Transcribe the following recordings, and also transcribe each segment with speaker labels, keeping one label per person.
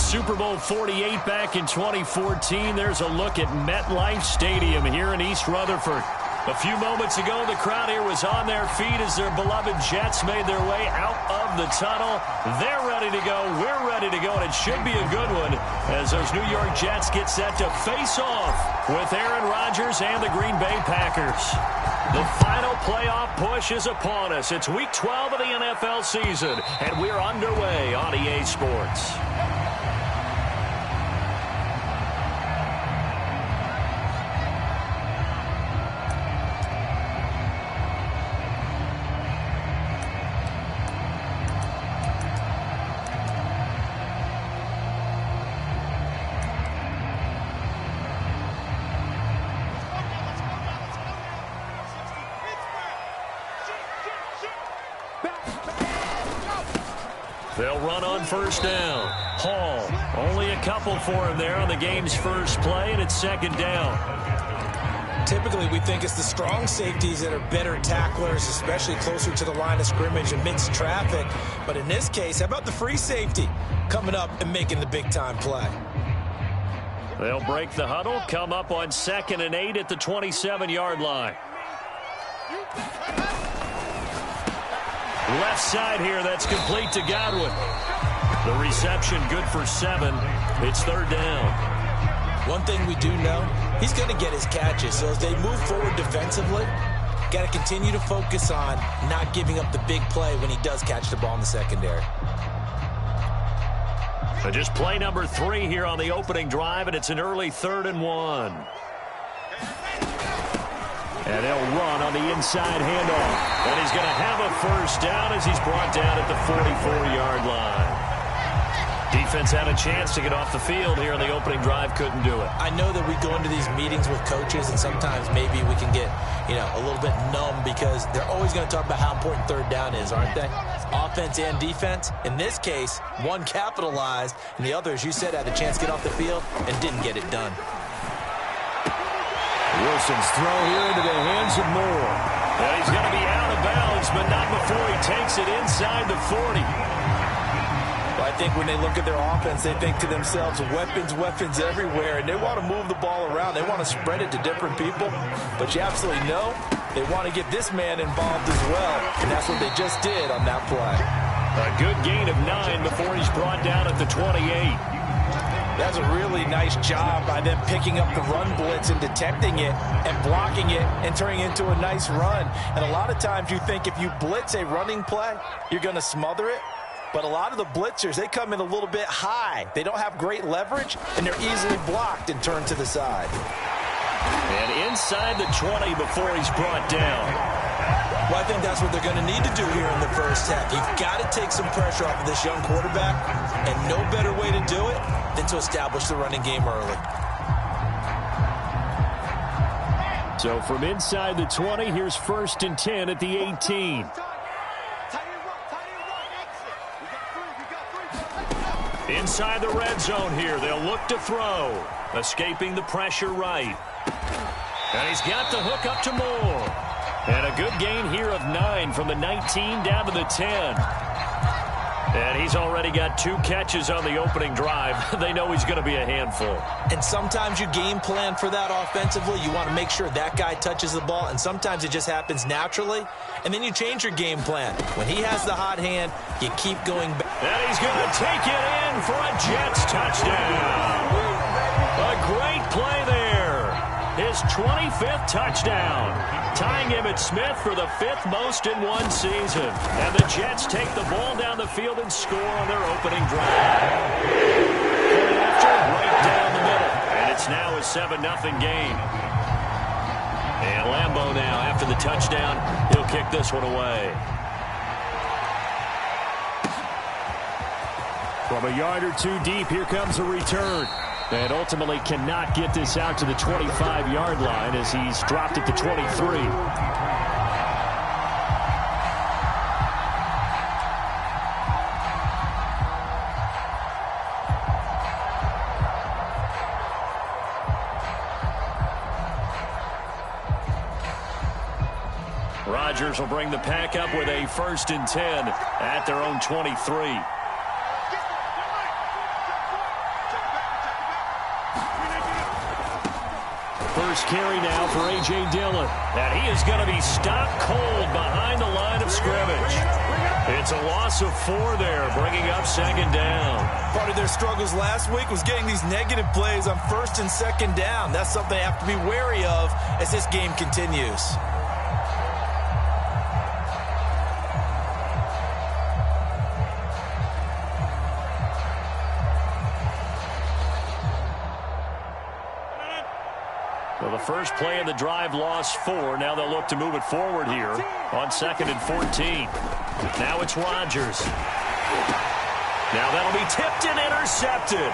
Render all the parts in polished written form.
Speaker 1: Super Bowl 48 back in 2014. There's a look at MetLife Stadium here in East Rutherford. A few moments ago, the crowd here was on their feet as their beloved Jets made their way out of the tunnel. They're ready to go. We're ready to go, and it should be a good one as those New York Jets get set to face off with Aaron Rodgers and the Green Bay Packers. The final playoff push is upon us. It's Week 12 of the NFL season, and we're underway on EA Sports. They'll run on first down. Hall, only a couple for him there on the game's first play, and it's second down.
Speaker 2: Typically, we think it's the strong safeties that are better tacklers, especially closer to the line of scrimmage amidst traffic. But in this case, how about the free safety coming up and making the big-time play?
Speaker 1: They'll break the huddle, come up on 2nd and 8 at the 27-yard line. Left side here, that's complete to Godwin. The reception good for 7. It's third down.
Speaker 2: One thing we do know, he's going to get his catches. So as they move forward defensively, got to continue to focus on not giving up the big play when he does catch the ball in the secondary.
Speaker 1: So just play number 3 here on the opening drive, and it's an early 3rd and 1. And they'll run on the inside handoff. And he's going to have a first down as he's brought down at the 44-yard line. Defense had a chance to get off the field here on the opening drive, couldn't do it.
Speaker 2: I know that we go into these meetings with coaches, and sometimes maybe we can get, a little bit numb because they're always going to talk about how important third down is, aren't they? Offense and defense. In this case, one capitalized, and the other, as you said, had a chance to get off the field and didn't get it done.
Speaker 1: Wilson's throw here into the hands of Moore. And he's going to be out of bounds, but not before he takes it inside the 40.
Speaker 2: Well, I think when they look at their offense, they think to themselves, weapons everywhere, and they want to move the ball around. They want to spread it to different people, but you absolutely know they want to get this man involved as well, and that's what they just did on that play.
Speaker 1: A good gain of 9 before he's brought down at the 28.
Speaker 2: That's a really nice job by them picking up the run blitz and detecting it and blocking it and turning it into a nice run. And a lot of times you think if you blitz a running play, you're going to smother it. But a lot of the blitzers, they come in a little bit high. They don't have great leverage, and they're easily blocked and turned to the side.
Speaker 1: And inside the 20 before he's brought down.
Speaker 2: Well, I think that's what they're going to need to do here in the first half. You've got to take some pressure off of this young quarterback, and no better way to do it than to establish the running game early.
Speaker 1: So from inside the 20, here's 1st and 10 at the 18. Inside the red zone here, they'll look to throw. Escaping the pressure right. And he's got the hook up to Moore. And a good gain here of 9 from the 19 down to the 10. And he's already got 2 catches on the opening drive. They know he's going to be a handful.
Speaker 2: And sometimes you game plan for that offensively. You want to make sure that guy touches the ball, and sometimes it just happens naturally. And then you change your game plan. When he has the hot hand, you keep going back.
Speaker 1: And he's going to take it in for a Jets touchdown. A great play there. His 25th touchdown. Tying Emmitt Smith for the 5th most in one season. And the Jets take the ball down the field and score on their opening drive. Right down the middle. And it's now a 7-0 game. And Lambeau now, after the touchdown, he'll kick this one away. From a yard or 2 deep, here comes a return. And ultimately cannot get this out to the 25-yard line as he's dropped at the 23. Rodgers will bring the pack up with a 1st and 10 at their own 23. first carry now for A.J. Dillon. And he is going to be stopped cold behind the line of scrimmage. It's a loss of 4 there, bringing up second down.
Speaker 2: Part of their struggles last week was getting these negative plays on first and second down. That's something they have to be wary of as this game continues.
Speaker 1: Well, the first play of the drive lost 4. Now they'll look to move it forward here on 2nd and 14. Now it's Rodgers. Now that'll be tipped and intercepted.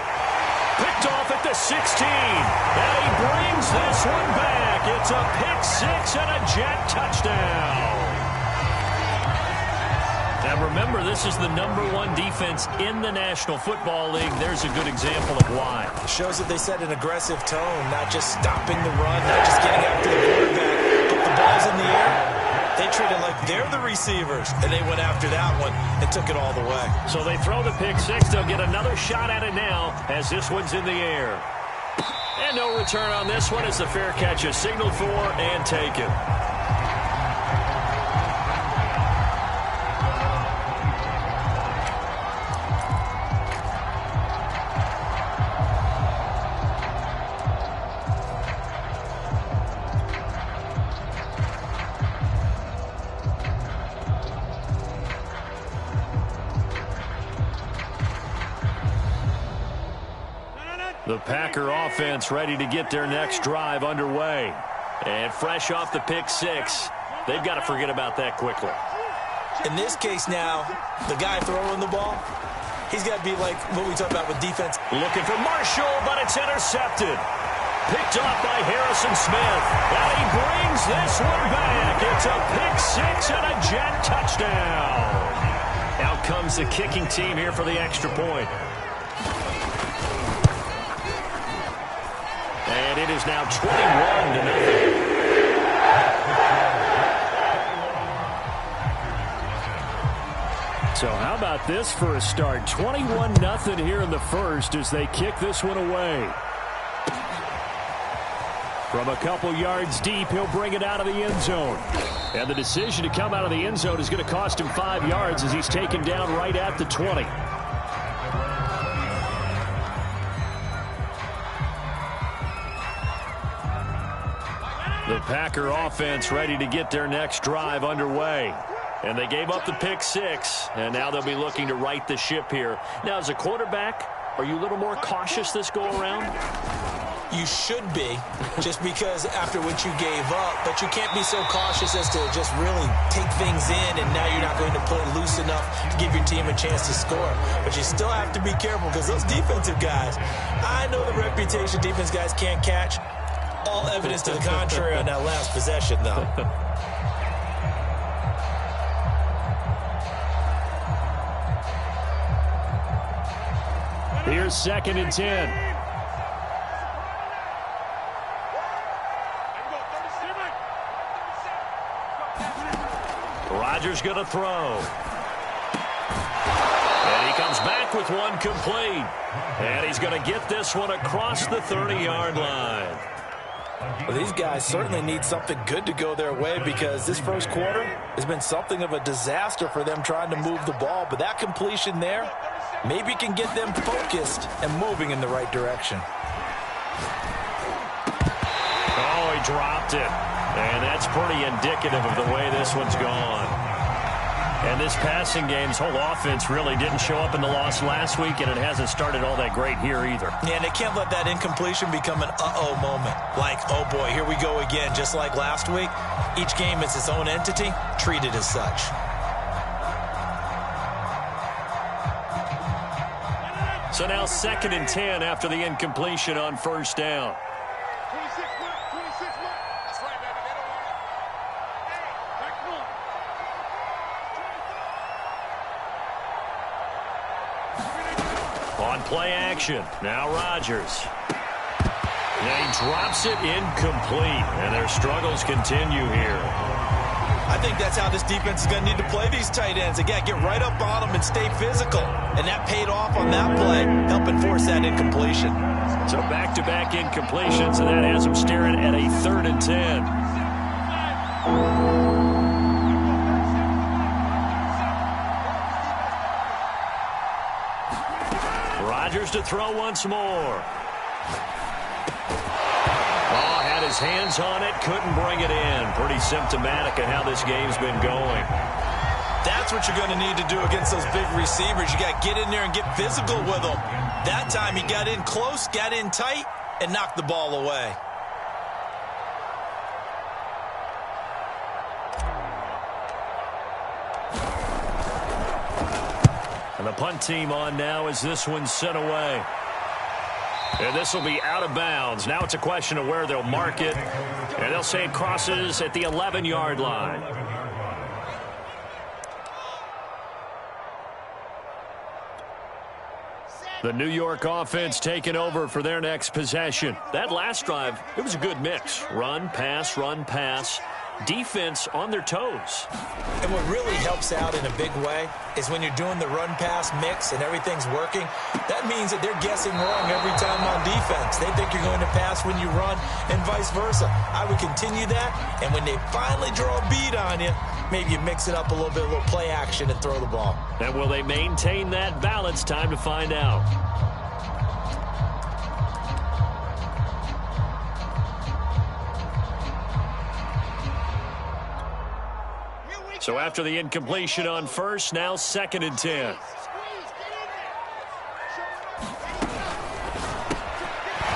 Speaker 1: Picked off at the 16. And he brings this one back. It's a pick 6 and a Jet touchdown. Now remember, this is the #1 defense in the National Football League. There's a good example of why.
Speaker 2: It shows that they set an aggressive tone, not just stopping the run, not just getting after the quarterback, but the ball's in the air. They treat it like they're the receivers, and they went after that one and took it all the way.
Speaker 1: So they throw the pick 6. They'll get another shot at it now as this one's in the air. And no return on this one as the fair catch is signaled for and taken. The Packer offense ready to get their next drive underway. And fresh off the pick 6, they've got to forget about that quickly.
Speaker 2: In this case now, the guy throwing the ball, he's got to be like what we talk about with defense.
Speaker 1: Looking for Marshall, but it's intercepted. Picked off by Harrison Smith. And he brings this one back. It's a pick 6 and a Jet touchdown. Out comes the kicking team here for the extra point. And it is now 21-0. So how about this for a start? 21-0 here in the first as they kick this one away. From a couple yards deep, he'll bring it out of the end zone. And the decision to come out of the end zone is going to cost him 5 yards as he's taken down right at the 20. The Packer offense ready to get their next drive underway. And they gave up the pick 6, and now they'll be looking to right the ship here. Now, as a quarterback, are you a little more cautious this go-around?
Speaker 2: You should be, just because after what you gave up, but you can't be so cautious as to just really take things in, and now you're not going to play loose enough to give your team a chance to score. But you still have to be careful because those defensive guys, I know the reputation defense guys can't catch. All evidence to the contrary on that last possession, though.
Speaker 1: Here's 2nd and 10. Rodgers going to throw. And he comes back with one complete. And he's going to get this one across the 30-yard line.
Speaker 2: Well, these guys certainly need something good to go their way because this first quarter has been something of a disaster for them trying to move the ball. But that completion there maybe can get them focused and moving in the right direction.
Speaker 1: Oh, he dropped it. And that's pretty indicative of the way this one's gone. And this passing game's whole offense really didn't show up in the loss last week, and it hasn't started all that great here either.
Speaker 2: Yeah, and they can't let that incompletion become an uh-oh moment. Like, oh boy, here we go again, just like last week. Each game is its own entity, treated as such.
Speaker 1: So now 2nd and 10 after the incompletion on first down. On play action, now Rodgers. And he drops it incomplete, and their struggles continue here.
Speaker 2: I think that's how this defense is going to need to play these tight ends. Again, get right up on them and stay physical. And that paid off on that play, helping force that incompletion.
Speaker 1: So back-to-back incompletions, and that has them staring at a 3rd and 10. Rodgers to throw once more. Oh, had his hands on it, couldn't bring it in. Pretty symptomatic of how this game's been going.
Speaker 2: That's what you're going to need to do against those big receivers. You got to get in there and get physical with them. That time he got in close, got in tight, and knocked the ball away.
Speaker 1: And the punt team on now as this one's sent away. And this will be out of bounds. Now it's a question of where they'll mark it. And they'll say it crosses at the 11-yard line. The New York offense taking over for their next possession. That last drive, it was a good mix. Run, pass, defense on their toes.
Speaker 2: And what really helps out in a big way is when you're doing the run-pass mix and everything's working, that means that they're guessing wrong every time on defense. They think you're going to pass when you run and vice versa. I would continue that, and when they finally draw a bead on you, maybe you mix it up a little bit, a little play action, and throw the ball.
Speaker 1: And will they maintain that balance? Time to find out. So after the incompletion on first, now 2nd and 10.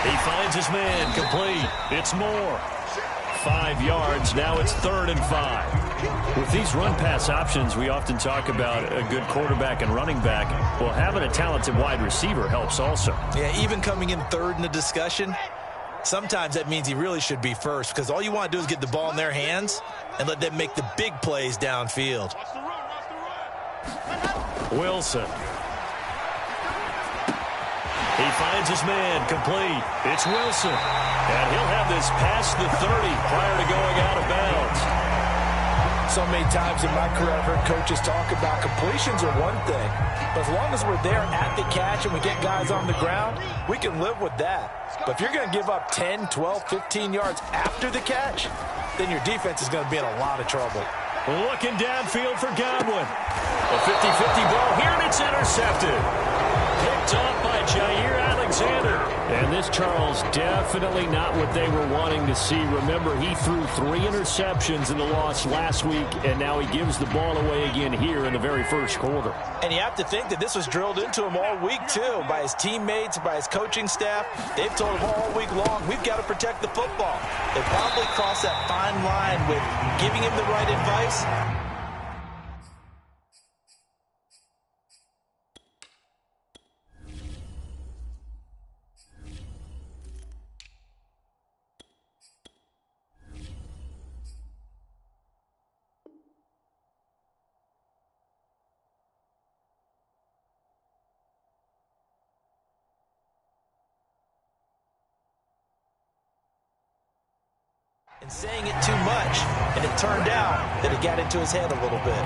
Speaker 1: He finds his man, complete. It's Moore. 5 yards, now it's 3rd and 5. With these run-pass options, we often talk about a good quarterback and running back. Well, having a talented wide receiver helps also.
Speaker 2: Yeah, even coming in 3rd in the discussion, sometimes that means he really should be first, because all you want to do is get the ball in their hands and let them make the big plays downfield.
Speaker 1: Wilson. He finds his man, complete. It's Wilson. And he'll have this past the 30 prior to going out of bounds.
Speaker 2: So many times in my career, I've heard coaches talk about completions are one thing. But as long as we're there at the catch and we get guys on the ground, we can live with that. But if you're going to give up 10, 12, 15 yards after the catch, then your defense is going to be in a lot of trouble.
Speaker 1: Looking downfield for Godwin. A 50-50 ball here, and it's intercepted. Picked off by Jair Alexander. And this, Charles, definitely not what they were wanting to see. Remember, he threw 3 interceptions in the loss last week, and now he gives the ball away again here in the very first quarter.
Speaker 2: And you have to think that this was drilled into him all week, too, by his teammates, by his coaching staff. They've told him all week long, we've got to protect the football. They probably crossed that fine line with giving him the right advice. And saying it too much, and it turned out that it got into his head a little bit.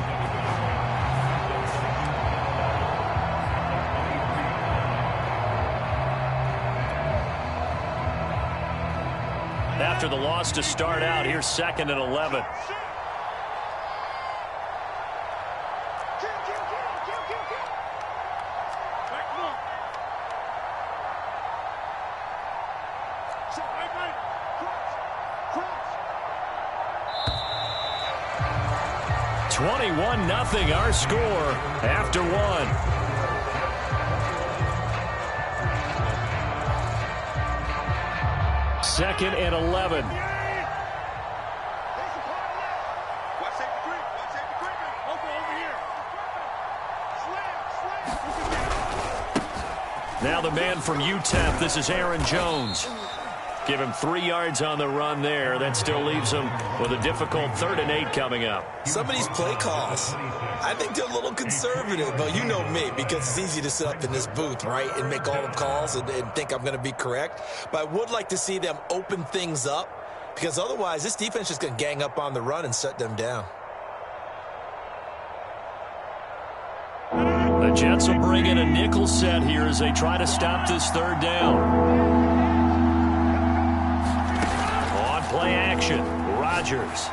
Speaker 1: After the loss to start out, here's 2nd and 11. Nothing, our score after 1. Second and 11. Now the man from UTEP, this is Aaron Jones. Give him 3 yards on the run there. That still leaves him with a difficult 3rd and 8 coming up.
Speaker 2: Some of these play calls, I think they're a little conservative, but you know me, because it's easy to sit up in this booth, right, and make all the calls and think I'm going to be correct. But I would like to see them open things up, because otherwise this defense is going to gang up on the run and shut them down.
Speaker 1: Jets will bring in a nickel set here as they try to stop this third down. On play action, Rodgers.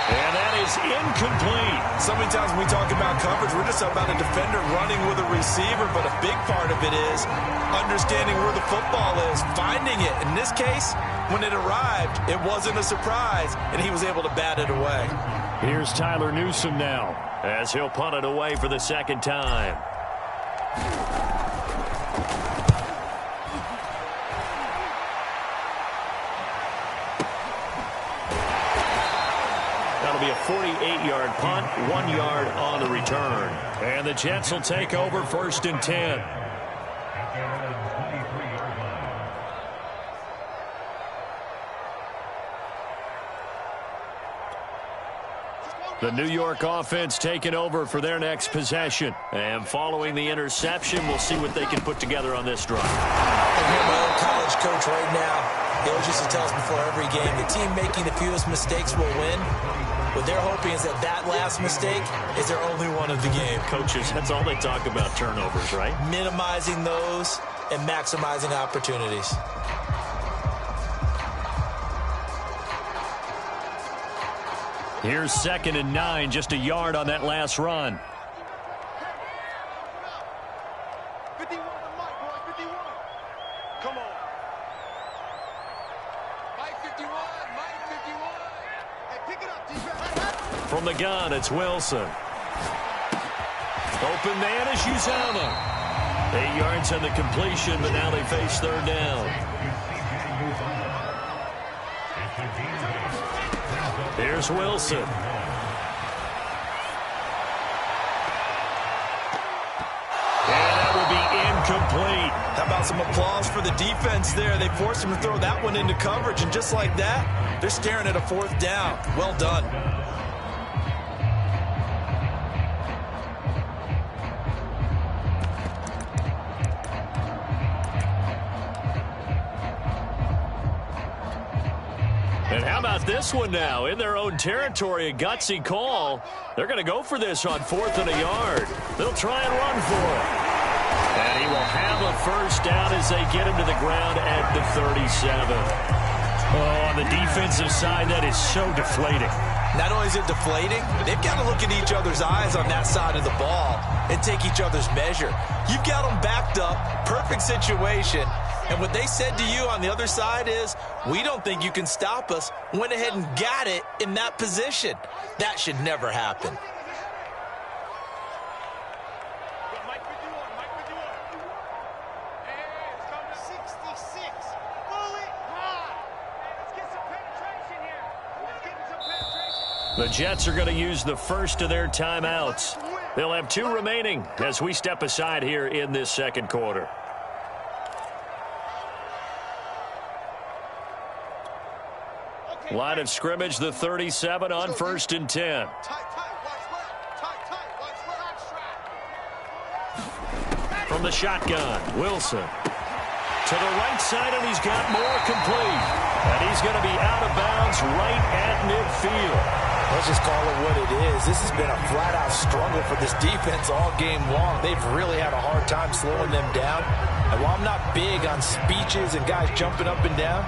Speaker 1: And that is incomplete.
Speaker 2: So many times when we talk about coverage, we're just about a defender running with a receiver, but a big part of it is understanding where the football is, finding it. In this case, when it arrived, it wasn't a surprise, and he was able to bat it away.
Speaker 1: Here's Tyler Newsome now, as he'll punt it away for the second time. That'll be a 48-yard punt, 1 yard on the return. And the Jets will take over 1st and 10. The New York offense taking over for their next possession. And following the interception, we'll see what they can put together on this drive.
Speaker 2: I hear my old college coach right now. He always used to tell us before every game, the team making the fewest mistakes will win. What they're hoping is that that last mistake is their only one of the game.
Speaker 1: Coaches, that's all they talk about, turnovers, right?
Speaker 2: Minimizing those and maximizing opportunities.
Speaker 1: Here's 2nd and 9, just a yard on that last run.
Speaker 3: 51 to Mike, boy, 51. Come on. Mike 51, Mike 51. Hey, pick it up, defense.
Speaker 1: From the gun, it's Wilson. Open man is Uzomah. 8 yards on the completion, but now they face third down. Here's Wilson. And that will be incomplete.
Speaker 2: How about some applause for the defense there? They forced him to throw that one into coverage, and just like that, they're staring at a 4th down. Well done.
Speaker 1: And how about this one now? In their own territory, a gutsy call. They're going to go for this on 4th and a yard. They'll try and run for it. And he will have a first down as they get him to the ground at the 37. Oh, on the defensive side, that is so deflating.
Speaker 2: Not only is it deflating, they've got to look in each other's eyes on that side of the ball and take each other's measure. You've got them backed up, perfect situation. And what they said to you on the other side is, we don't think you can stop us. Went ahead and got it in that position. That should never happen.
Speaker 3: Mike 51, Mike 51. Hey, it's coming to 66. Bullet high. Let's get some penetration here. Let's get some penetration.
Speaker 1: The Jets are going to use the first of their timeouts. They'll have 2 remaining as we step aside here in this second quarter. Line of scrimmage, the 37 on 1st and 10. From the shotgun, Wilson. To the right side, and he's got more complete. And he's going to be out of bounds right at midfield.
Speaker 2: Let's just call it what it is. This has been a flat-out struggle for this defense all game long. They've really had a hard time slowing them down. And while I'm not big on speeches and guys jumping up and down,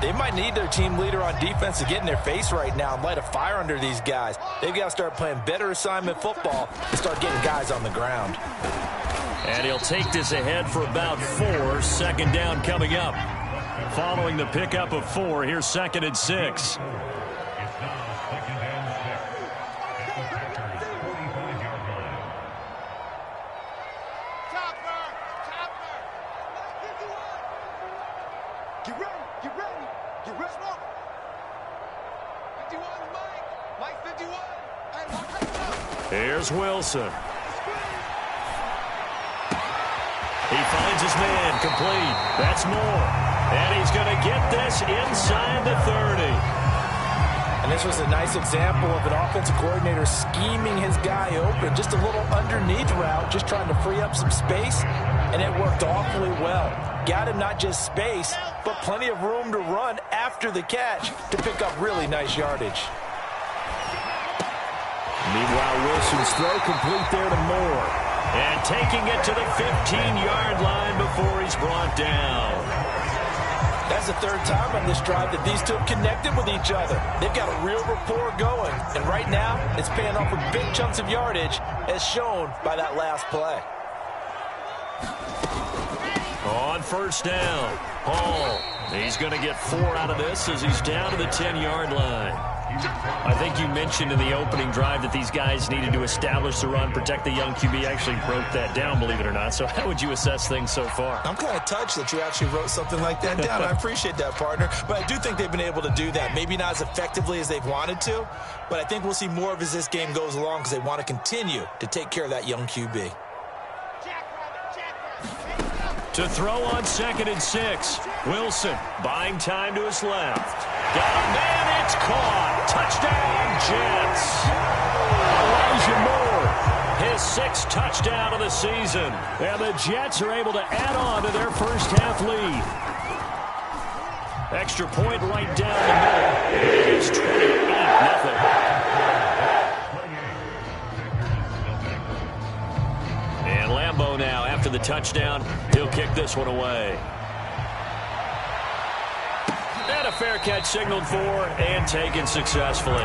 Speaker 2: they might need their team leader on defense to get in their face right now and light a fire under these guys. They've got to start playing better assignment football and start getting guys on the ground.
Speaker 1: And he'll take this ahead for about 4. Second down coming up. Following the pickup of 4, here's 2nd and 6.
Speaker 3: Get ready, get ready, get ready. 51, Mike 51.
Speaker 1: Here's Wilson. He finds his man, complete. That's more. And he's going to get this inside the 30.
Speaker 2: And this was a nice example of an offensive coordinator scheming his guy open. Just a little underneath route, just trying to free up some space, and it worked awfully well. Got him not just space, but plenty of room to run after the catch to pick up really nice yardage.
Speaker 1: Meanwhile, Wilson's throw complete there to Moore. And taking it to the 15-yard line before he's brought down.
Speaker 2: That's the third time on this drive that these two have connected with each other. They've got a real rapport going. And right now, it's paying off with big chunks of yardage, as shown by that last play.
Speaker 1: On first down, Hall. He's going to get 4 out of this as he's down to the 10-yard line. I think you mentioned in the opening drive that these guys needed to establish the run, protect the young QB. Actually broke that down, believe it or not. So how would you assess things so far?
Speaker 2: I'm kind of touched that you actually wrote something like that down. I appreciate that, partner. But I do think they've been able to do that. Maybe not as effectively as they've wanted to, but I think we'll see more of as this game goes along because they want to continue to take care of that young QB.
Speaker 1: To throw on 2nd and 6. Wilson buying time to his left. Got a man, it's caught. Touchdown, Jets. Elijah Moore, his 6th touchdown of the season. And the Jets are able to add on to their first half lead. Extra point right down the middle. It is 28-0. And Lambeau now, after the touchdown, he'll kick this one away. And a fair catch signaled for and taken successfully.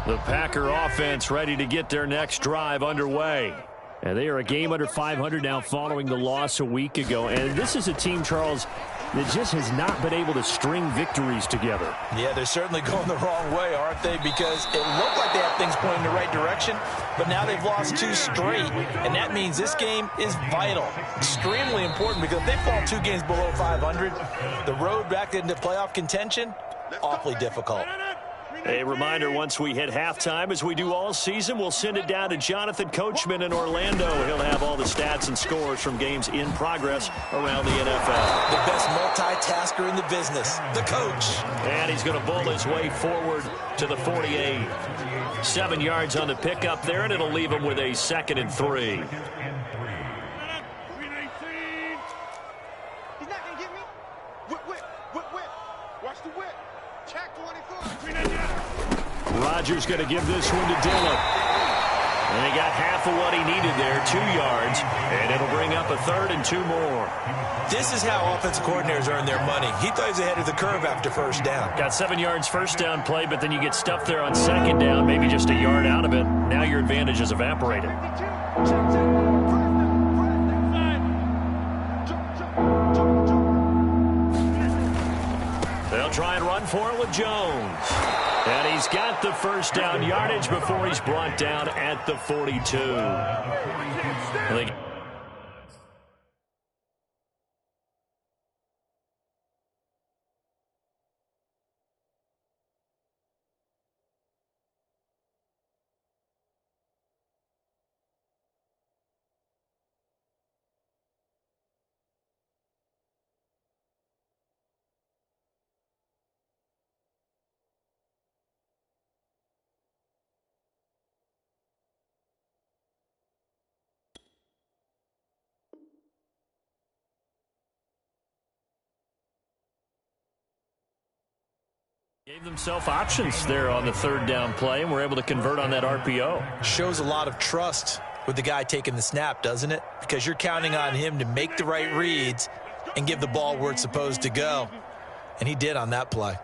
Speaker 1: The Packer offense ready to get their next drive underway. And they are a game under 500 now following the loss a week ago. And this is a team, Charles, that just has not been able to string victories together. Yeah, they're certainly going the wrong way, aren't they? Because it looked like they had things pointing in the right direction, but now they've lost 2 straight. And that means this game is vital, extremely important, because if they fall 2 games below 500, the road back into playoff contention, awfully difficult. A reminder, once we hit halftime, as we do all season, we'll send it down to Jonathan Coachman in Orlando. He'll have all the stats and scores from games in progress around the NFL. The best multitasker in the business, the coach. And he's going to bowl his way forward to the 48. 7 yards on the pickup there, and it'll leave him with a 2nd and 3.
Speaker 3: He's not going to get me. Whip. Watch the whip. Check 24.
Speaker 1: Rodgers going to give this one to Dillon. And he got half of what he needed there, 2 yards, and it'll bring up a 3rd and 2 more. This is how offensive coordinators earn their money. He thought he was ahead of the curve after first down. Got 7 yards first down play, but then you get stuffed there on 2nd down, maybe just a yard out of it. Now your advantage has evaporated. They'll try and run for it with Jones. And he's got the first down yardage before he's brought down at the 42. Gave themselves options there on the 3rd down play, and were able to convert on that RPO. Shows a lot of trust with the guy taking the snap, doesn't it? Because you're counting on him to make the right reads and give the ball where it's supposed to go. And he did on that play.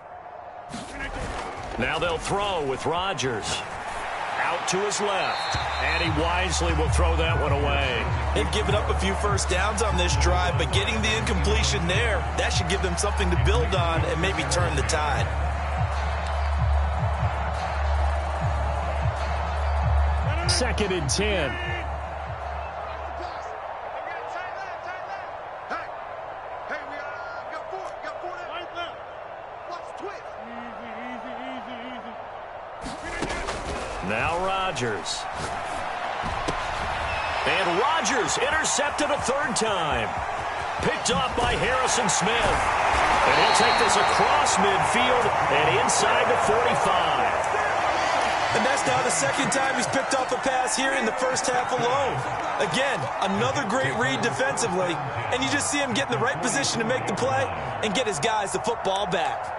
Speaker 1: Now they'll throw with Rodgers. Out to his left. And he wisely will throw that one away. They've given up a few first downs on this drive, but getting the incompletion there, that should give them something to build on and maybe turn the tide. 2nd and 10. Now Rodgers. And Rodgers intercepted a 3rd time. Picked off by Harrison Smith. And he'll take this across midfield and inside the 45.
Speaker 2: And that's now the second time he's picked off a pass here in the first half alone. Again, another great read defensively, and you just see him get in the right position to make the play and get his guys the football back.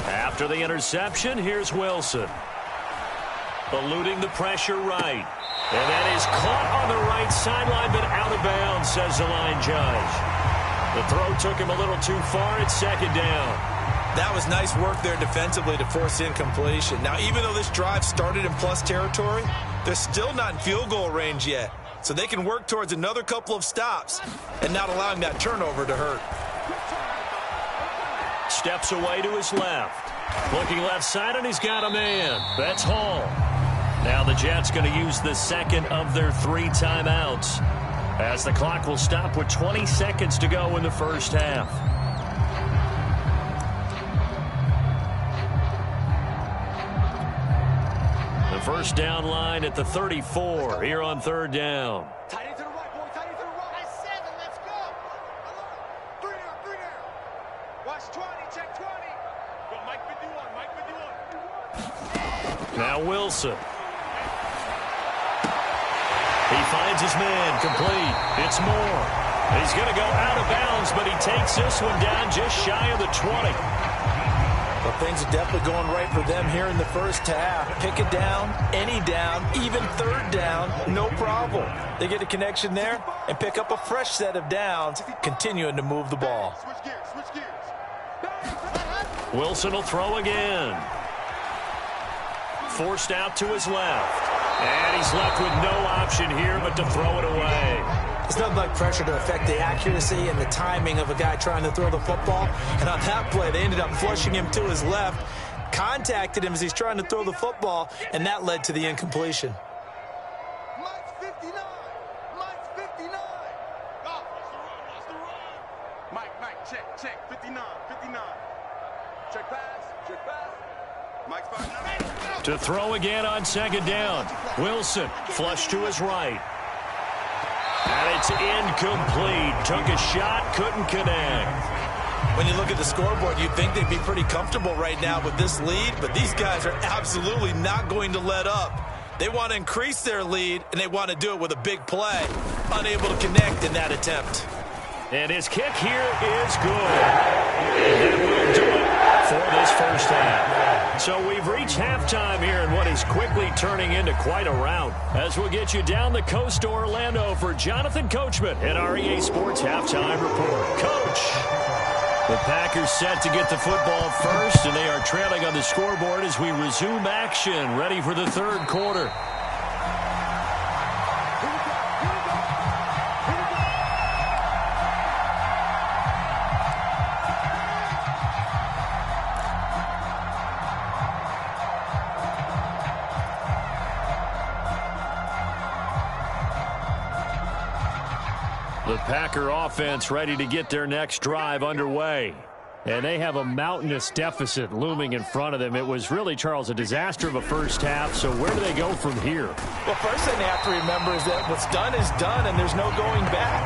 Speaker 1: After the interception, here's Wilson. Eluding the pressure right. And that is caught on the right sideline, but out of bounds, says the line judge. The throw took him a little too far. It's second down.
Speaker 2: That was nice work there defensively to force incompletion. Now, even though this drive started in plus territory, they're still not in field goal range yet. So they can work towards another couple of stops and not allowing that turnover to hurt.
Speaker 1: Steps away to his left. Looking left side, and he's got a man. That's Hall. Now the Jets going to use the second of their 3 timeouts, as the clock will stop with 20 seconds to go in the first half. The first down line at the 34 here on third down.
Speaker 3: Tight end to the right, boy. Tight end to the right. That's 7. Let's go. 3 there. Watch 20. Check 20. Go, Mike 51. Mike 51.
Speaker 1: Now Wilson. He finds his man, complete. It's Moore. He's going to go out of bounds, but he takes this one down just shy of the 20.
Speaker 2: Well, things are definitely going right for them here in the first half. Pick it down, any down, even third down, no problem. They get a connection there and pick up a fresh set of downs, continuing to move the ball.
Speaker 3: Switch gears. Switch gears.
Speaker 1: Wilson will throw again. Forced out to his left. And he's left with no option here but to throw it away.
Speaker 2: It's nothing like pressure to affect the accuracy and the timing of a guy trying to throw the football. And on that play, they ended up flushing him to his left, contacted him as he's trying to throw the football, and that led to the incompletion.
Speaker 3: Mike's 59. Mike's 59. Go. Watch the run. Mike, check. 59. Check pass. Mike's 59.
Speaker 1: To throw again on second down. Wilson, flush to his right. And it's incomplete. Took a shot, couldn't connect.
Speaker 2: When you look at the scoreboard, you'd think they'd be pretty comfortable right now with this lead, but these guys are absolutely not going to let up. They want to increase their lead, and they want to do it with a big play. Unable to connect in that attempt.
Speaker 1: And his kick here is good. And that will do it for this first half. So we've reached halftime here in what is quickly turning into quite a rout, as we'll get you down the coast to Orlando for Jonathan Coachman at our EA Sports Halftime Report. Coach! The Packers set to get the football first, and they are trailing on the scoreboard as we resume action, ready for the third quarter. The Packer offense ready to get their next drive underway. And they have a mountainous deficit looming in front of them. It was really, Charles, a disaster of a first half. So where do they go from here?
Speaker 2: Well, first thing they have to remember is that what's done is done, and there's no going back.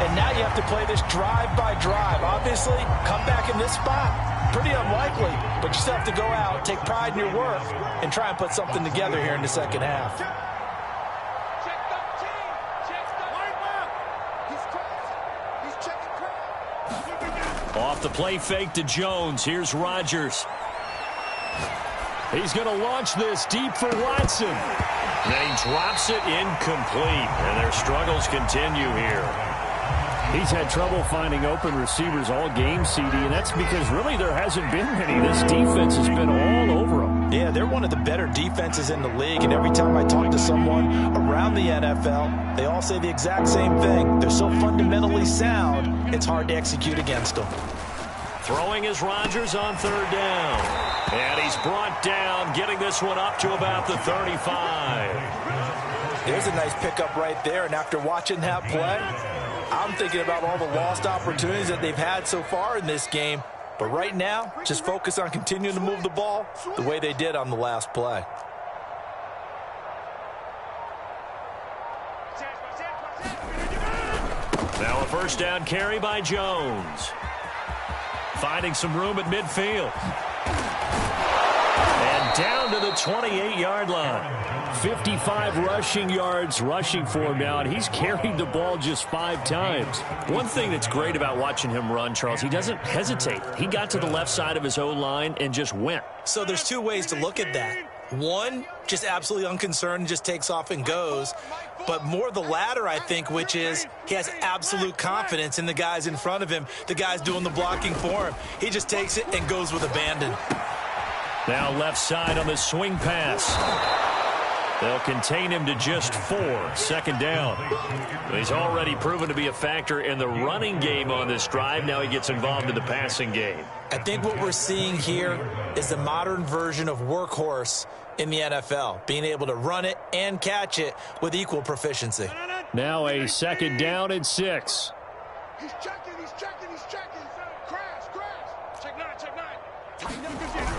Speaker 2: And now you have to play this drive by drive. Obviously, come back in this spot. Pretty unlikely, but you still have to go out, take pride in your work, and try and put something together here in the second half.
Speaker 1: Off the play fake to Jones. Here's Rodgers. He's going to launch this deep for Watson. And then he drops it incomplete. And their struggles continue here. He's had trouble finding open receivers all game, CD, and that's because really there hasn't been many. This defense has been all over them.
Speaker 2: Yeah, they're one of the better defenses in the league, and every time I talk to someone around the NFL, they all say the exact same thing. They're so fundamentally sound, it's hard to execute against them.
Speaker 1: Throwing is Rodgers on third down. And he's brought down, getting this one up to about the 35.
Speaker 2: There's a nice pickup right there, and after watching that play, I'm thinking about all the lost opportunities that they've had so far in this game. But right now, just focus on continuing to move the ball the way they did on the last play.
Speaker 1: Now a first down carry by Jones. Finding some room at midfield. And down to the 28-yard line. 55 rushing yards rushing for him now, and he's carried the ball just 5 times. One thing that's great about watching him run, Charles, he doesn't hesitate. He got to the left side of his O-line and just went.
Speaker 2: So there's 2 ways to look at that. One, just absolutely unconcerned, just takes off and goes. But more the latter, I think, which is he has absolute confidence in the guys in front of him, the guys doing the blocking for him. He just takes it and goes with abandon.
Speaker 1: Now left side on the swing pass. They'll contain him to just 4. Second down. He's already proven to be a factor in the running game on this drive. Now he gets involved in the passing game.
Speaker 2: I think what we're seeing here is the modern version of workhorse in the NFL, being able to run it and catch it with equal proficiency.
Speaker 1: Now a second down and 6.
Speaker 3: He's checking. Crash. Check 9. Tighten up again.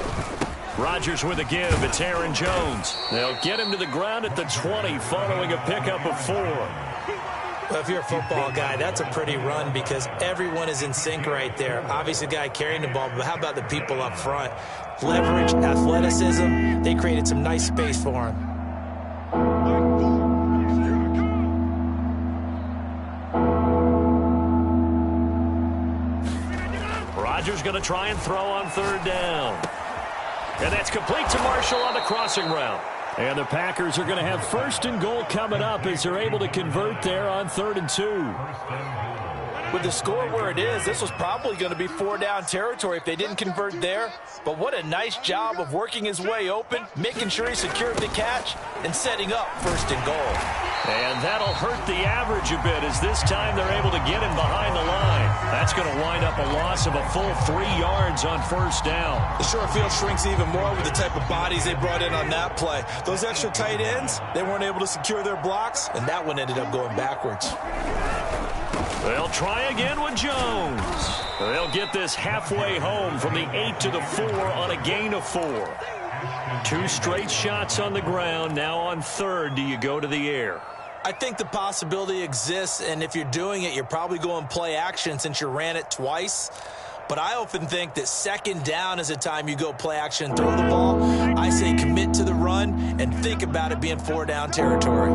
Speaker 1: Rodgers with a give. It's Aaron Jones. They'll get him to the ground at the 20 following a pickup of 4.
Speaker 2: Well, if you're a football guy, that's a pretty run because everyone is in sync right there. Obviously, the guy carrying the ball, but how about the people up front? Leverage, athleticism, they created some nice space for him.
Speaker 1: Rodgers going to try and throw on 3rd down. And that's complete to Marshall on the crossing route. And the Packers are going to have 1st and goal coming up as they're able to convert there on 3rd and 2.
Speaker 2: With the score where it is, this was probably going to be 4-down territory if they didn't convert there. But what a nice job of working his way open, making sure he secured the catch, and setting up 1st and goal.
Speaker 1: And that'll hurt the average a bit as this time they're able to get him behind the line. That's going to wind up a loss of a full 3 yards on 1st down.
Speaker 2: The short field shrinks even more with the type of bodies they brought in on that play. Those extra tight ends, they weren't able to secure their blocks, and that one ended up going backwards.
Speaker 1: They'll try again with Jones. They'll get this halfway home from the 8 to the 4 on a gain of 4. 2 straight shots on the ground. Now on 3rd, do you go to the air?
Speaker 2: I think the possibility exists, and if you're doing it, you're probably going play action since you ran it twice. But I often think that 2nd down is a time you go play action and throw the ball. I say commit to the run and think about it being 4-down territory.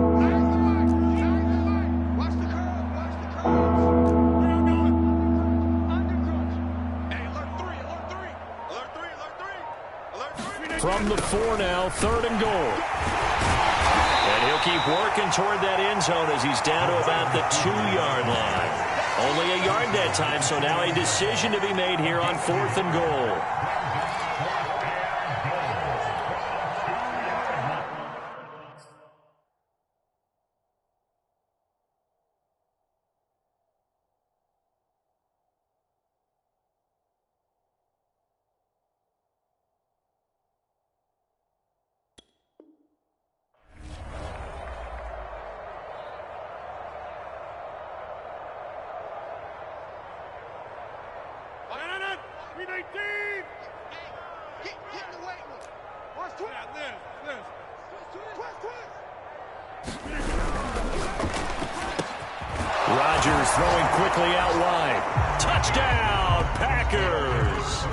Speaker 1: From the 4 now, 3rd and goal. And he'll keep working toward that end zone as he's down to about the 2-yard line. Only a yard that time, so now a decision to be made here on 4th and goal. Rodgers throwing quickly out wide. Touchdown, Packers.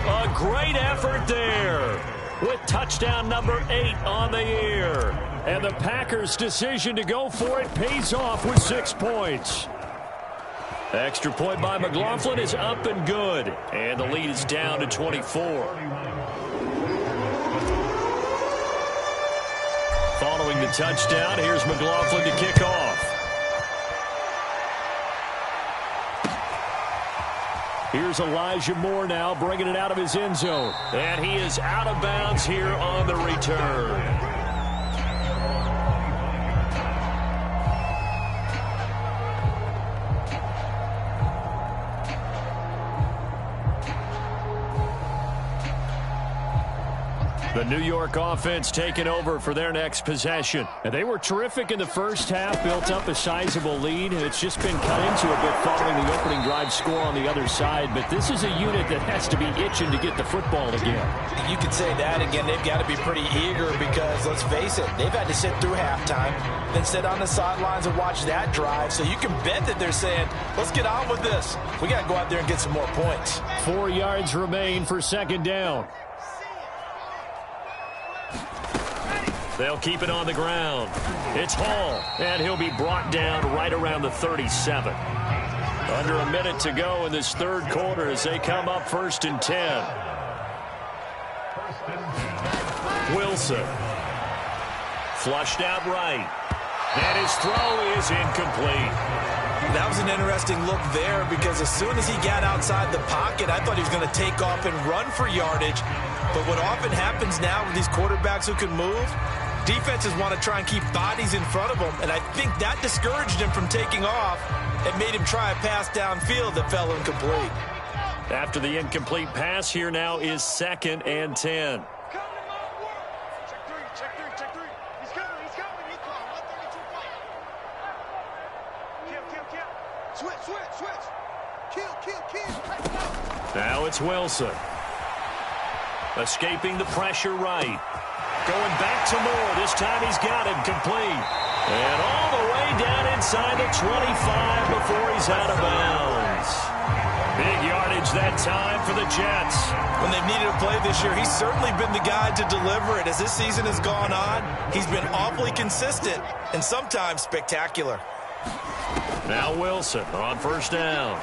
Speaker 1: A great effort there with touchdown number 8 on the year. And the Packers' decision to go for it pays off with 6 points. Extra point by McLaughlin is up and good. And the lead is down to 24. Following the touchdown, here's McLaughlin to kick off. Here's Elijah Moore now bringing it out of his end zone. And he is out of bounds here on the return. The New York offense taking over for their next possession. And they were terrific in the first half, built up a sizable lead, and it's just been cut into a bit following the opening drive score on the other side. But this is a unit that has to be itching to get the football again.
Speaker 2: You could say that again. They've got to be pretty eager because, let's face it, they've had to sit through halftime, then sit on the sidelines and watch that drive. So you can bet that they're saying, let's get on with this. We got to go out there and get some more points.
Speaker 1: 4 yards remain for second down. They'll keep it on the ground. It's Hall, and he'll be brought down right around the 37. Under a minute to go in this third quarter as they come up 1st and 10. Wilson. Flushed out right. And his throw is incomplete.
Speaker 2: That was an interesting look there because as soon as he got outside the pocket, I thought he was going to take off and run for yardage. But what often happens now with these quarterbacks who can move, defenses want to try and keep bodies in front of them, and I think that discouraged him from taking off and made him try a pass downfield that fell incomplete.
Speaker 1: After the incomplete pass, here now is 2nd and 10.
Speaker 3: Check three. He's coming. He's coming. 132 fight. Kill. Switch. Kill.
Speaker 1: Now it's Wilson. Escaping the pressure right. Going back to Moore. This time he's got him complete. And all the way down inside the 25 before he's out of bounds. Big yardage that time for the Jets.
Speaker 2: When they've needed a play this year, he's certainly been the guy to deliver it. As this season has gone on, he's been awfully consistent and sometimes spectacular.
Speaker 1: Now Wilson on 1st down.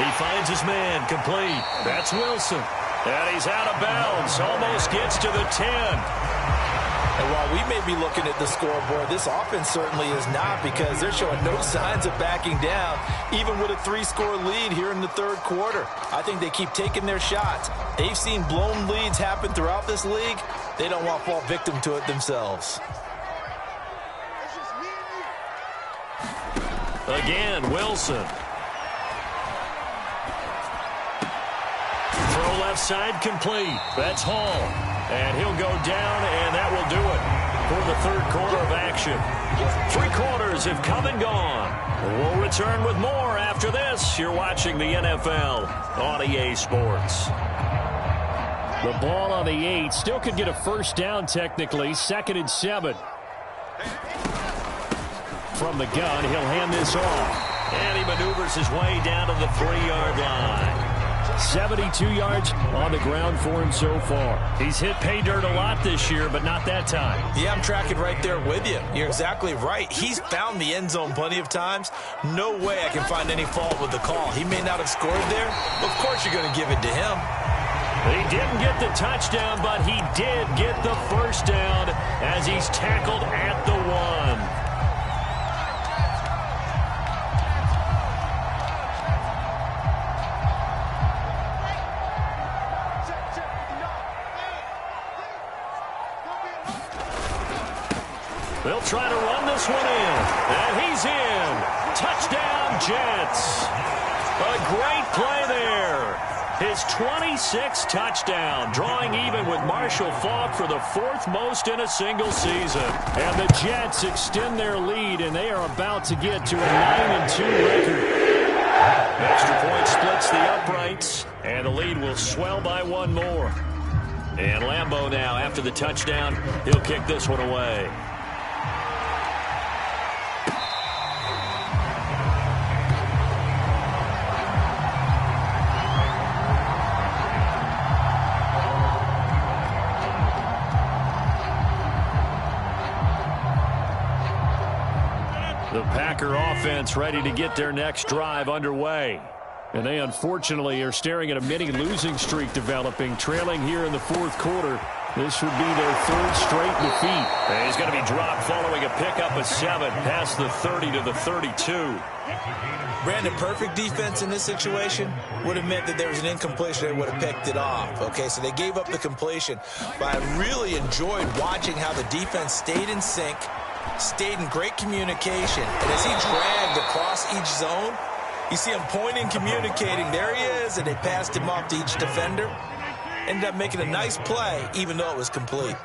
Speaker 1: He finds his man complete. That's Wilson. And he's out of bounds. Almost gets to the 10.
Speaker 2: And while we may be looking at the scoreboard, this offense certainly is not because they're showing no signs of backing down, even with a 3-score lead here in the third quarter. I think they keep taking their shots. They've seen blown leads happen throughout this league. They don't want to fall victim to it themselves.
Speaker 1: Again, Wilson. Throw left side complete. That's Hall. And he'll go down, and that will do it for the third quarter of action. 3 quarters have come and gone. We'll return with more after this. You're watching the NFL on EA Sports. The ball on the 8. Still could get a first down technically. 2nd and 7. From the gun, he'll hand this off. And he maneuvers his way down to the 3-yard line. 72 yards on the ground for him so far. He's hit pay dirt a lot this year, but not that time.
Speaker 2: Yeah, I'm tracking right there with you. You're exactly right. He's found the end zone plenty of times. No way I can find any fault with the call. He may not have scored there. Of course you're going to give it to him.
Speaker 1: He didn't get the touchdown, but he did get the first down as he's tackled at the 1. They'll try to run this one in. And he's in. Touchdown, Jets. A great play there. His 26th touchdown, drawing even with Marshall Faulk for the 4th most in a single season. And the Jets extend their lead, and they are about to get to a 9-2 record. Extra point splits the uprights, and the lead will swell by 1 more. And Lambeau now, after the touchdown, he'll kick this one away. The Packer offense ready to get their next drive underway. And they unfortunately are staring at a mini losing streak developing, trailing here in the 4th quarter. This would be their 3rd straight defeat. And he's going to be dropped following a pickup of 7 past the 30 to the 32.
Speaker 2: Brandon, perfect defense in this situation would have meant that there was an incompletion. They would have picked it off. Okay, so they gave up the completion. But I really enjoyed watching how the defense stayed in sync, stayed in great communication. And as he dragged across each zone, you see him pointing, communicating. There he is, and they passed him off to each defender. ended up making a nice play, even though it was complete.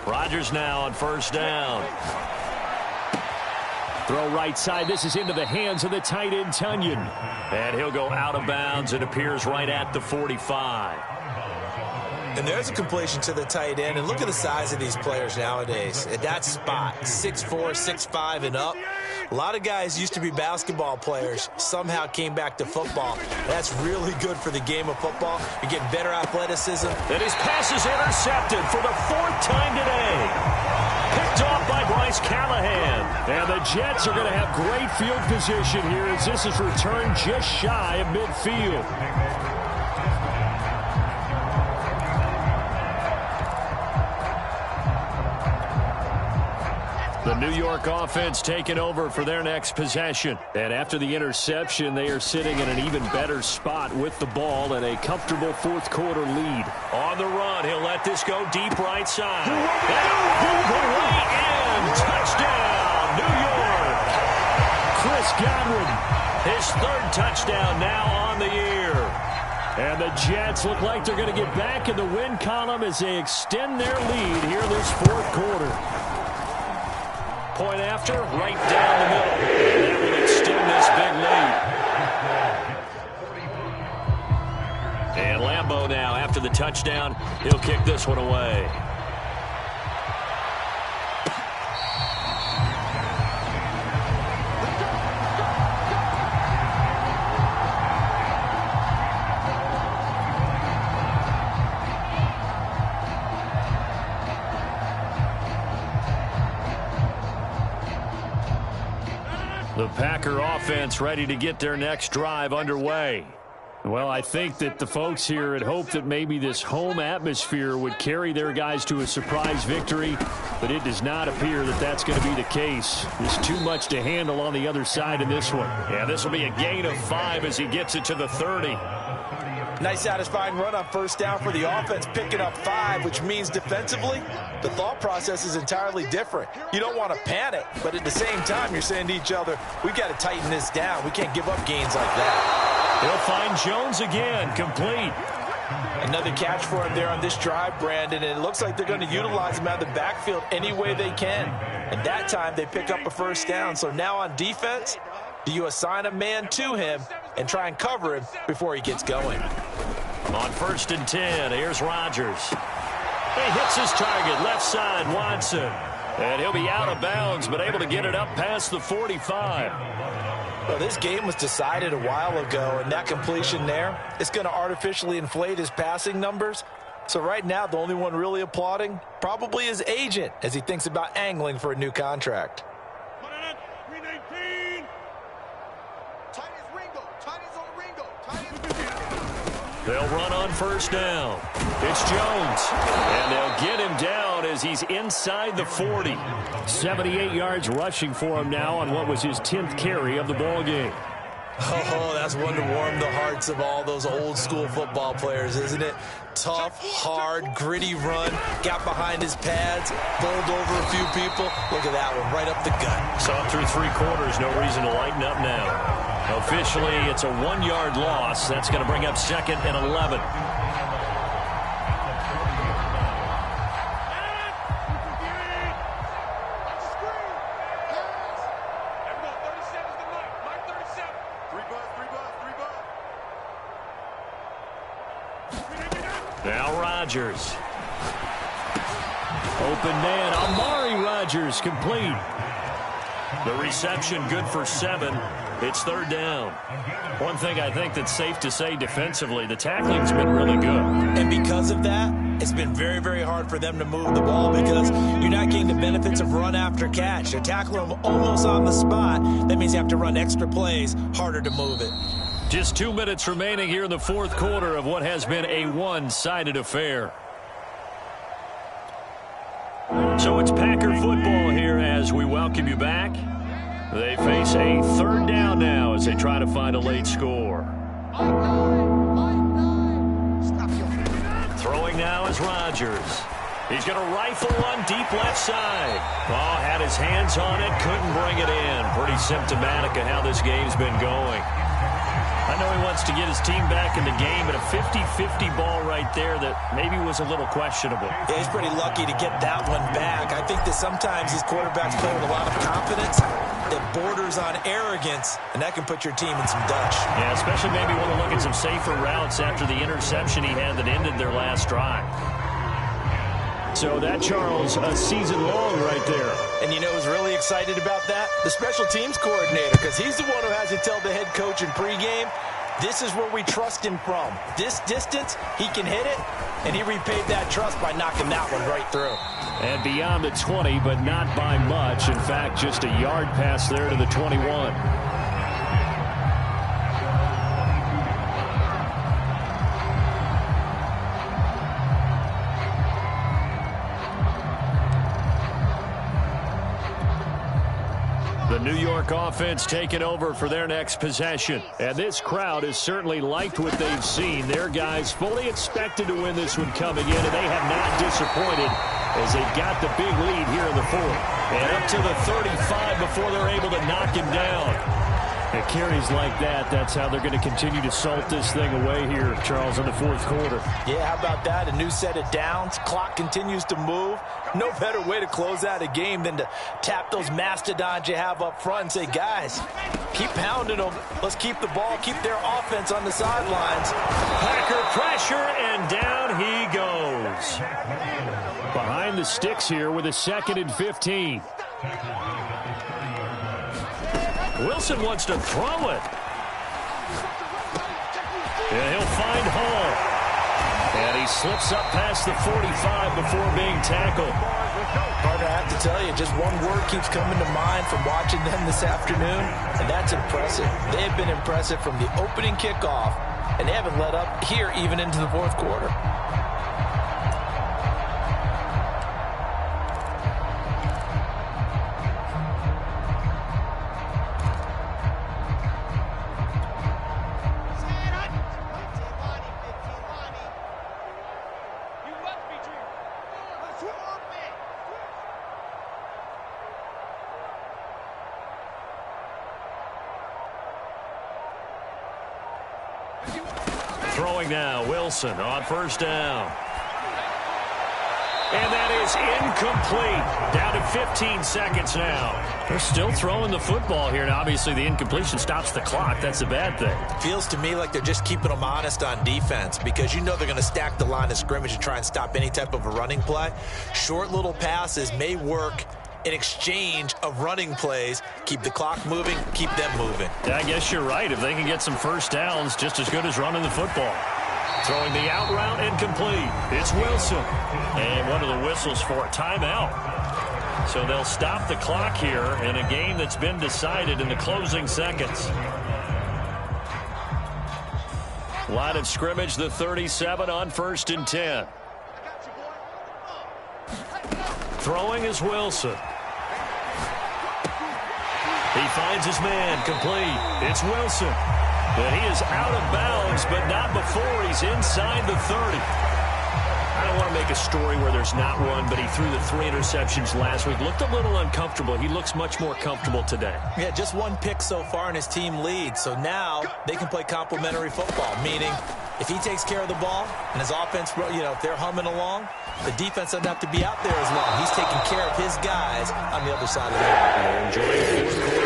Speaker 1: Rodgers now on first down. Throw right side. This is into the hands of the tight end, Tunyon. And he'll go out of bounds. It appears right at the 45.
Speaker 2: And there's a completion to the tight end. And look at the size of these players nowadays. At that spot, 6'4", 6'5", and up. A lot of guys used to be basketball players, somehow came back to football. That's really good for the game of football. You're getting better athleticism.
Speaker 1: And his pass is intercepted for the 4th time today. Picked off by Bryce Callahan. And the Jets are going to have great field position here as this is returned just shy of midfield. The New York offense taking over for their next possession. And after the interception, they are sitting in an even better spot with the ball and a comfortable fourth-quarter lead. On the run, he'll let this go deep right side. And the way in. Touchdown, New York. Chris Godwin, his 3rd touchdown now on the year. And the Jets look like they're going to get back in the win column as they extend their lead here this 4th quarter. Point after, right down the middle. And that will extend this big lead. And Lambeau now, after the touchdown, he'll kick this one away. The Packer offense ready to get their next drive underway. Well, I think that the folks here had hoped that maybe this home atmosphere would carry their guys to a surprise victory, but it does not appear that that's going to be the case. There's too much to handle on the other side in this one. Yeah, this will be a gain of 5 as he gets it to the 30.
Speaker 2: Nice satisfying run on first down for the offense, picking up 5, which means defensively, the thought process is entirely different. You don't want to panic, but at the same time, you're saying to each other, we've got to tighten this down. We can't give up gains like that.
Speaker 1: He'll find Jones again, complete.
Speaker 2: Another catch for him there on this drive, Brandon, and it looks like they're going to utilize him out of the backfield any way they can. And that time, they pick up a first down. So now on defense, do you assign a man to him and try and cover him before he gets going?
Speaker 1: On 1st and 10, here's Rodgers. He hits his target, left side, Watson. And he'll be out of bounds, but able to get it up past the 45.
Speaker 2: Well, this game was decided a while ago, and that completion there is going to artificially inflate his passing numbers. So right now, the only one really applauding probably his agent as he thinks about angling for a new contract.
Speaker 1: They'll run on first down. It's Jones. And they'll get him down as he's inside the 40. 78 yards rushing for him now on what was his 10th carry of the ball game.
Speaker 2: Oh, that's one to warm the hearts of all those old school football players, isn't it? Tough, hard, gritty run. Got behind his pads, bowled over a few people. Look at that one, right up the gut.
Speaker 1: Saw it through 3 quarters. No reason to lighten up now. Officially, it's a 1-yard loss. That's going to bring up 2nd and 11. Now Rodgers. Open man, Amari Rodgers, complete. The reception good for 7. It's 3rd down. One thing I think that's safe to say defensively, the tackling's been really good.
Speaker 2: And because of that, it's been very, very hard for them to move the ball because you're not getting the benefits of run after catch. They're tackling them almost on the spot. That means you have to run extra plays, harder to move it.
Speaker 1: Just 2 minutes remaining here in the 4th quarter of what has been a one-sided affair. So it's Packer football here as we welcome you back. They face a 3rd down now as they try to find a late score. Throwing now is Rodgers. He's going to rifle one deep left side. Oh, had his hands on it, couldn't bring it in. Pretty symptomatic of how this game's been going. I know he wants to get his team back in the game, but a 50-50 ball right there that maybe was a little questionable.
Speaker 2: Yeah, he's pretty lucky to get that one back. I think that sometimes these quarterbacks play with a lot of confidence that borders on arrogance, and that can put your team in some dutch.
Speaker 1: Yeah, especially maybe want to look at some safer routes after the interception he had that ended their last drive. So that, Charles, a season long right there.
Speaker 2: And you know who's really excited about that? The special teams coordinator, because he's the one who has to tell the head coach in pregame, this is where we trust him from. This distance, he can hit it, and he repaid that trust by knocking that one right through.
Speaker 1: And beyond the 20, but not by much. In fact, just a yard pass there to the 21. The New York offense taking over for their next possession. And this crowd has certainly liked what they've seen. Their guys fully expected to win this one coming in, and they have not disappointed as they got the big lead here in the fourth. And up to the 35 before they're able to knock him down. It carries like that. That's how they're going to continue to salt this thing away here, Charles, in the fourth quarter.
Speaker 2: Yeah, how about that? A new set of downs. Clock continues to move. No better way to close out a game than to tap those mastodons you have up front and say, guys, keep pounding them. Let's keep the ball, keep their offense on the sidelines.
Speaker 1: Packer pressure, and down he goes. Behind the sticks here with a 2nd and 15. Wilson wants to throw it. And he'll find Hall. And he slips up past the 45 before being tackled.
Speaker 2: Carter, I have to tell you, just one word keeps coming to mind from watching them this afternoon, and that's impressive. They have been impressive from the opening kickoff, and they haven't let up here even into the fourth quarter.
Speaker 1: Throwing now, Wilson on first down. And that is incomplete. Down to 15 seconds now. They're still throwing the football here. Now, obviously, the incompletion stops the clock. That's a bad thing.
Speaker 2: Feels to me like they're just keeping them honest on defense because you know they're going to stack the line of scrimmage and try and stop any type of a running play. Short little passes may work in exchange of running plays. Keep the clock moving, keep them moving.
Speaker 1: Yeah, I guess you're right. If they can get some first downs, just as good as running the football. Throwing the out route incomplete. It's Wilson. And one of the whistles for a timeout. So they'll stop the clock here in a game that's been decided in the closing seconds. Line of scrimmage, the 37 on 1st and 10. Throwing is Wilson. He finds his man, complete. It's Wilson. But he is out of bounds, but not before he's inside the 30. I don't want to make a story where there's not one, but he threw the 3 interceptions last week. Looked a little uncomfortable. He looks much more comfortable today.
Speaker 2: Yeah, just one pick so far and his team leads. So now they can play complementary football, meaning if he takes care of the ball and his offense, you know, if they're humming along, the defense doesn't have to be out there as long. He's taking care of his guys on the other side of the ball.
Speaker 1: Enjoying the fourth quarter